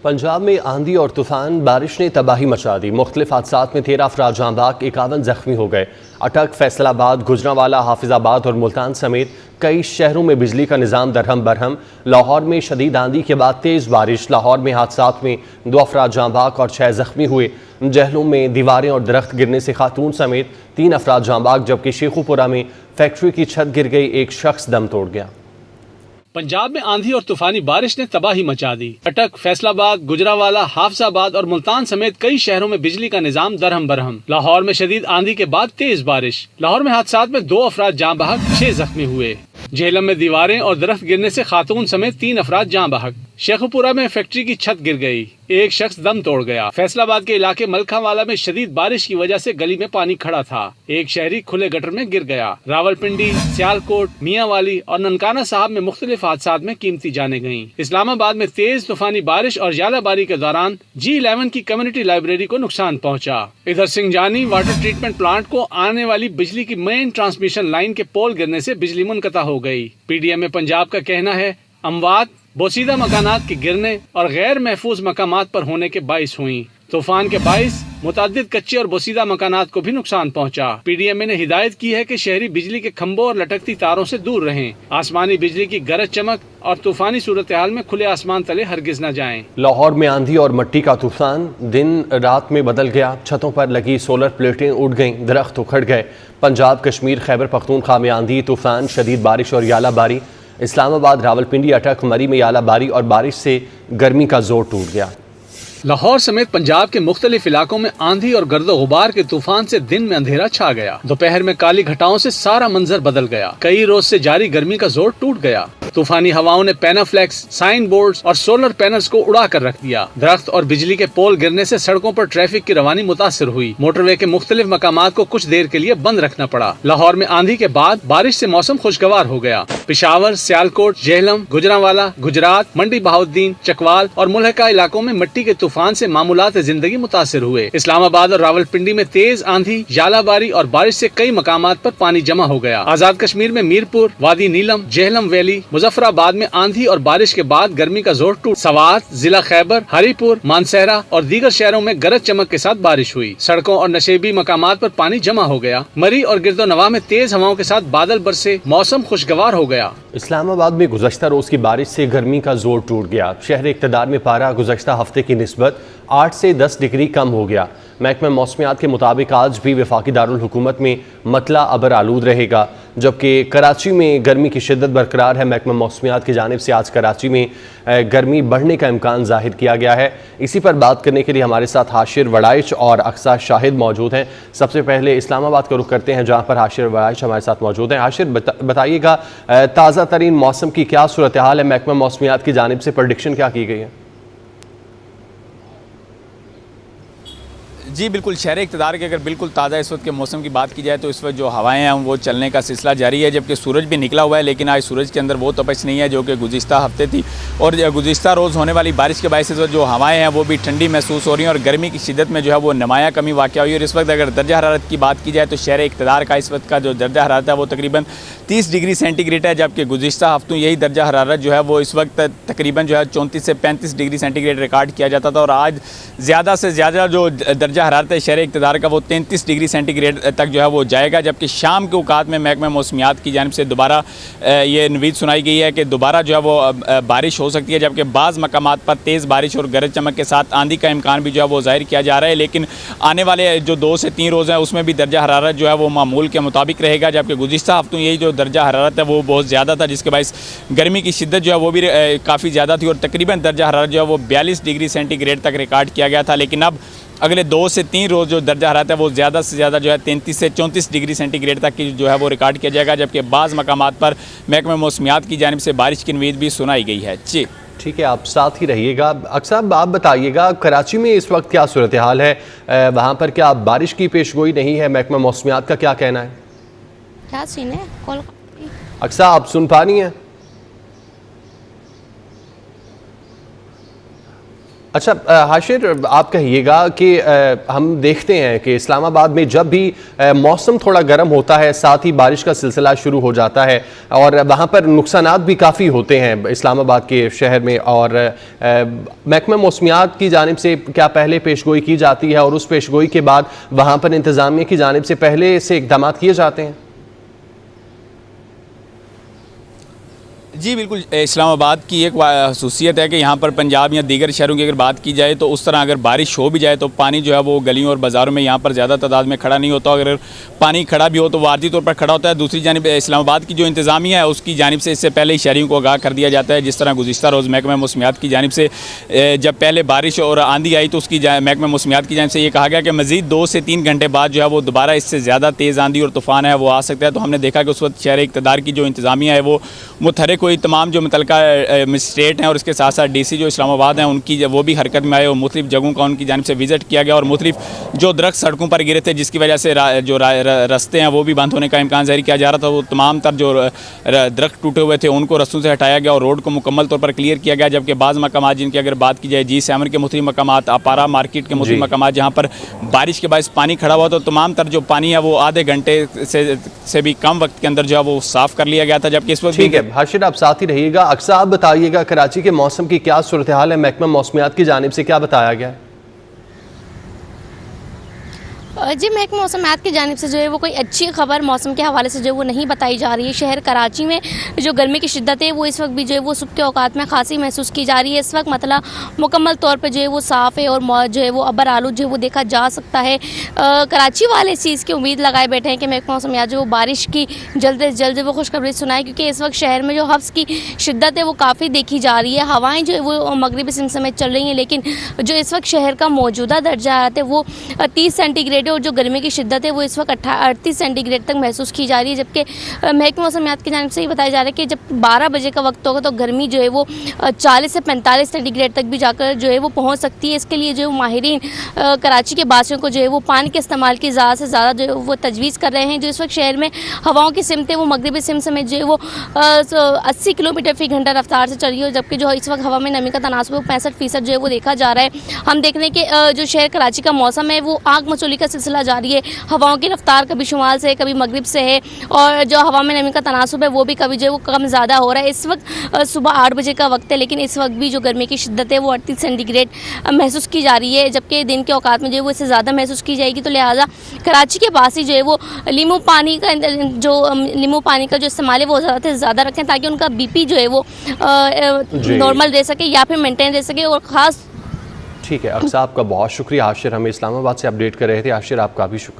पंजाब में आंधी और तूफान बारिश ने तबाही मचा दी। मुख्तलिफ हादसात में 13 अफराद जाँ बहक, 51 जख्मी हो गए। अटक, फैसलाबाद, गुजरांवाला, हाफिजाबाद और मुल्तान समेत कई शहरों में बिजली का निज़ाम दरहम बरहम। लाहौर में शदीद आंधी के बाद तेज़ बारिश। लाहौर में हादसात में 2 अफराद जाँ बहक और 6 जख्मी हुए। जहलुम में दीवारें और दरख्त गिरने से खातून समेत 3 अफराद जाँ बहक, जबकि शेखुपुरा में फैक्ट्री की छत गिर गई, एक शख्स दम तोड़ गया। पंजाब में आंधी और तूफानी बारिश ने तबाही मचा दी। अटक, फैसलाबाद, गुजरांवाला, हाफिजाबाद और मुल्तान समेत कई शहरों में बिजली का निजाम दरहम बरहम। लाहौर में शदीद आंधी के बाद तेज बारिश। लाहौर में हादसात में 2 अफराद जाँ बहक, 6 जख्मी हुए। झेलम में दीवारें और दरख्त गिरने से खातून समेत 3 अफराद जाँ बहक। शेखुपुरा में फैक्ट्री की छत गिर गई, एक शख्स दम तोड़ गया। फैसलाबाद के इलाके मलखावाला में शदीद बारिश की वजह से गली में पानी खड़ा था, एक शहरी खुले गटर में गिर गया। रावलपिंडी, सियालकोट, मियांवाली और ननकाना साहब में मुख्तलिफ हादसात में कीमती जानें गईं। इस्लामाबाद में तेज तूफानी बारिश और जालाबारी के दौरान G11 की कम्युनिटी लाइब्रेरी को नुकसान पहुंचा। इधर सिंजानी वाटर ट्रीटमेंट प्लांट को आने वाली बिजली की मेन ट्रांसमिशन लाइन के पोल गिरने से बिजली मुनक़ता हो गई। PDM पंजाब का कहना है अमवात बोसीदा मकानात के गिरने और गैर महफूज मकामात पर होने के बाइस हुई। तूफान के बाइस मुतादिद कच्चे और बोसीदा मकानात को भी नुकसान पहुंचा। PDM ने हिदायत की है कि शहरी बिजली के खंभों और लटकती तारों से दूर रहें। आसमानी बिजली की गरज चमक और तूफानी सूरत हाल में खुले आसमान तले हरगिज न जाएं। लाहौर में आंधी और मिट्टी का तूफान दिन रात में बदल गया। छतों पर लगी सोलर प्लेटें उड़ गईं, दरख्त उखड़ गए। पंजाब, कश्मीर, खैबर पख्तूनख्वा में आंधी, तूफान, शदीद बारिश और यालाबारी। इस्लामाबाद, रावलपिंडी, अटक, मरी में यालाबारी और बारिश से गर्मी का जोर टूट गया। लाहौर समेत पंजाब के मुख्तलिफ इलाकों में आंधी और गर्दो गुबार के तूफान से दिन में अंधेरा छा गया। दोपहर में काली घटाओं से सारा मंजर बदल गया। कई रोज से जारी गर्मी का जोर टूट गया। तूफानी हवाओं ने पैनाफ्लेक्स, साइन बोर्ड्स और सोलर पैनल्स को उड़ा कर रख दिया। दरख्त और बिजली के पोल गिरने से सड़कों पर ट्रैफिक की रवानी मुतासिर हुई। मोटरवे के मुख्तलिफ मकामात को कुछ देर के लिए बंद रखना पड़ा। लाहौर में आंधी के बाद बारिश से मौसम खुशगवार हो गया। पेशावर, सियालकोट, झेलम, गुजरांवाला, गुजरात, मंडी बहाउद्दीन, चकवाल और मुल्हका इलाकों में मिट्टी के तूफान से मामूलात जिंदगी मुतासिर हुए। इस्लामाबाद और रावलपिंडी में तेज आंधी, जालाबारी और बारिश से कई मकामात पर पानी जमा हो गया। आजाद कश्मीर में मीरपुर, वादी नीलम, झेलम वैली, मुजफ्फराबाद में आंधी और बारिश के बाद गर्मी का जोर टूट। सवात, जिला खैबर, हरीपुर, मानसहरा और दीगर शहरों में गरज चमक के साथ बारिश हुई। सड़कों और नशेबी मकामात पर पानी जमा हो गया। मरी और गिरदोनवा में तेज हवाओं के साथ बादल बरसे, मौसम खुशगवार हो गया। इस्लामाबाद में गुज़श्ता रोज की बारिश से गर्मी का जोर टूट गया। शहर इक़्तिदार में पारा गुज़श्ता हफ्ते की निस्बत 8 से 10 डिग्री कम हो गया। महकमा मौसमियात के मुताबिक आज भी वफाकी दारुल हुकूमत में मतला अबर आलूद रहेगा, जबकि कराची में गर्मी की शिद्दत बरकरार है। महकमा मौसमियात की जानिब से आज कराची में गर्मी बढ़ने का इम्कान जाहिर किया गया है। इसी पर बात करने के लिए हमारे साथ हाशिर वड़ाइच और अक्सा शाहिद मौजूद हैं। सबसे पहले इस्लामाबाद का रुख करते हैं, जहाँ पर हाशिर वड़ाइच हमारे साथ मौजूद हैं। हाशिर, बताइएगा ताज़ा तरीन मौसम की क्या सूरत हाल है? महकमा मौसमियात की जानिब से प्रेडिक्शन क्या की गई है? जी बिल्कुल, शहर इक़्तिदार के अगर बिल्कुल ताज़ा इस वक्त के मौसम की बात की जाए तो इस वक्त जो हवाएं हैं वो चलने का सिलसिला जारी है, जबकि सूरज भी निकला हुआ है। लेकिन आज सूरज के अंदर वो तपश नहीं है जो कि गुज़िश्ता हफ्ते थी। और गुज़िश्ता रोज़ होने वाली बारिश के बायस इस वक्त जो हवाएं हैं वो भी ठंडी महसूस हो रही हैं और गर्मी की शिद्दत में जो है वो नुमाया कमी वाक़या हुई। और इस वक्त अगर दर्जा हरारत की बात की जाए तो शहर इक़्तिदार का इस वक्त का जो दर्जा हरारत है वो तकरीबन 30 डिग्री सेंटीग्रेड है, जबकि गुज़िश्ता हफ्तों यही दर्जा हरारत जो है वो इस वक्त तकरीबन जो है 34 से 35 डिग्री सेंटीग्रेड रिकॉर्ड किया जाता था। और आज ज़्यादा से ज़्यादा जो दर्जा हरारत है शहर इक़्तिदार का वो 33 डिग्री सेंटीग्रेड तक जो है वो जाएगा। जबकि शाम के औकात में महकमा मौसमियात की जानिब से दोबारा ये नवीद सुनाई गई है कि दोबारा जो है वो बारिश हो सकती है, जबकि बाज़ मकामात पर तेज़ बारिश और गरज चमक के साथ आंधी का इम्कान भी जो है वो जाहिर किया जा रहा है। लेकिन आने वाले जो 2 से 3 रोज़ हैं उसमें भी दर्जा हरारत जो है वो मामूल के मुताबिक रहेगा। जबकि गुज़िश्ता हफ्तों यही जो दर्जा हरारत है वो बहुत ज़्यादा था, जिसके बायस गर्मी की शिद्दत जो है वो भी काफ़ी ज़्यादा थी और तकरीबन दर्जा हरारत जो है वो 42 डिग्री सेंटीग्रेड तक रिकॉर्ड किया गया था। लेकिन अब अगले 2 से 3 रोज़ जो दर्जा हरारत है वो ज़्यादा से ज़्यादा जो है 33 से 34 डिग्री सेंटीग्रेड तक की जो है वो रिकॉर्ड किया जाएगा। जबकि बाज़ मकामात पर महकमा मौसमियात की जानिब से बारिश की नवीद भी सुनाई गई है। जी ठीक है, आप साथ ही रहिएगा। अक्सर आप बताइएगा कराची में इस वक्त क्या सूरत हाल है? वहाँ पर क्या बारिश की पेशगोई नहीं है? महकमा मौसमियात का क्या कहना है? क्या सीन है? अक्सर आप सुन पा रही हैं? अच्छा हाशिर, आप कहिएगा कि हम देखते हैं कि इस्लामाबाद में जब भी मौसम थोड़ा गर्म होता है साथ ही बारिश का सिलसिला शुरू हो जाता है और वहाँ पर नुकसानात भी काफ़ी होते हैं इस्लामाबाद के शहर में, और महकमा मौसमियात की जानिब से क्या पहले पेशगोई की जाती है और उस पेशगोई के बाद वहाँ पर इंतज़ामिया की जानिब से पहले से इक़दाम किए जाते हैं? जी बिल्कुल, इस्लामाबाद की एक खसूसियत है कि यहाँ पर पंजाब या दीगर शहरों की अगर बात की जाए तो उस तरह अगर बारिश हो भी जाए तो पानी जो है वो गलियों और बाज़ारों में यहाँ पर ज़्यादा तादाद में खड़ा नहीं होता। अगर पानी खड़ा भी हो तो वारदी तौर पर खड़ा होता है। दूसरी जानिब इस्लामाबाद की जो इंतज़ामिया है उसकी जानिब से इससे पहले ही शहरियों को आगाह कर दिया जाता है। जिस तरह गुज़िश्ता रोज़ महकमा मौसमियात की जानिब से जब पहले बारिश और आंधी आई तो उसकी महकमा मौसमियात की जानिब से ये कहा गया कि मज़ीद 2 से 3 घंटे बाद जो है वो दोबारा इससे ज़्यादा तेज़ आंधी और तूफ़ान है वो आ सकता है। तो हमने देखा कि उस वक्त शहर इक़्तिदार की जो इंतज़ामिया है वो मुतहरिक हुई। तमाम जो का मजिस्ट्रेट हैं और इसके साथ साथ डीसी जो इस्लामाबाद हैं उनकी वो भी हरकत में आए और मुख्तलिफ जगहों का उनकी जानिब से विजिट किया गया और मुख्तलिफ जो दरख्त सड़कों पर गिरे थे जिसकी वजह से जो रास्ते हैं वो भी बंद होने का इम्कान जाहिर किया जा रहा था, वो तमाम तर जो दरख्त टूटे हुए थे उनको रस्सों से हटाया गया और रोड को मुकम्मल तौर पर क्लियर किया गया। जबकि बाज़ मकामात जिनकी अगर बात की जाए G7 के मुख्तलिफ मकामात, अपारा मार्केट के मुख्तलिफ मकामात जहाँ पर बारिश के बायस पानी खड़ा हुआ तो तमाम तर जो पानी है वो आधे घंटे से भी कम वक्त के अंदर जो है वो साफ़ कर लिया गया था। जबकि इस वक्त ठीक है हाशिर, आप साथ ही रहिएगा। अक्सर आप बताइएगा कराची के मौसम की क्या सूरत हाल है, महकमा मौसमियात की जानिब से क्या बताया गया है? जी, महकमा मौसमियात की जानिब से जो है वो कोई अच्छी खबर मौसम के हवाले से जो है वो नहीं बताई जा रही है। शहर कराची में जो गर्मी की शिद्दत है वो इस वक्त भी जो है वो सुबह के औकात में खासी महसूस की जा रही है। इस वक्त मतलब मुकम्मल तौर पे जो है वो साफ़ है और जो है वो अबर आलू जो है वो देखा जा सकता है। कराची वाले इस चीज़ की उम्मीद लगाए बैठे हैं कि महकमा मौसमियात जो बारिश की जल्द से जल्द वो खुशखबरी सुनाए, क्योंकि इस वक्त शहर में जो हफ्स की शिद्दत है वो काफ़ी देखी जा रही है। हवाएँ जो है वो मगरिबी सिम समेत चल रही हैं, लेकिन जो इस वक्त शहर का मौजूदा दर्जा है वो 30 सेंटीग्रेड और जो गर्मी की शिद्दत है वो इस वक्त 38 सेंटीग्रेड तक महसूस की जा रही है। जबकि महकमा मौसमियात की जानिब से ही बताया जा रहा है कि जब 12 बजे का वक्त होगा तो गर्मी जो है वो 40 से 45 सेंटीग्रेड तक भी जाकर जो है वो पहुंच सकती है। इसके लिए जो माहिरीन कराची के बासियों को जो है वो पानी के इस्तेमाल की ज़्यादा से ज़्यादा जो है वो तजवीज़ कर रहे हैं। जो इस वक्त शहर में हवाओं की सिमत है वो मगरिबी सिम समेत जो है वो 80 किलोमीटर फ़ी घंटा रफ्तार से चल रही है, जबकि जो इस वक्त हवा में नमी का तनासुब 65% जो है वो देखा जा रहा है। हम देख रहे हैं कि जो शहर कराची का मौसम है वो आग मचोली का सिलसिला जारी है। हवाओं की रफ्तार कभी शुमाल से कभी मगरिब से है और जो हवा में नमी का तनासुब है वो भी कभी जो है वो कम ज़्यादा हो रहा है। इस वक्त सुबह 8 बजे का वक्त है, लेकिन इस वक्त भी जो गर्मी की शिद्दत है वो 38 सेंटीग्रेड महसूस की जा रही है, जबकि दिन के औकात में जो है वो इससे ज़्यादा महसूस की जाएगी। तो लिहाजा कराची के पास ही जो है वो नींबू पानी का जो इस्तेमाल है वो ज़्यादा से ज़्यादा रखें ताकि उनका BP जो है वो नॉर्मल रह सके या फिर मेंटेन रह सके। और ख़ास ठीक है, अक्सर आपका बहुत शुक्रिया। हाशिर हमें इस्लामाबाद से अपडेट कर रहे थे। हाशिर आपका भी शुक्रिया।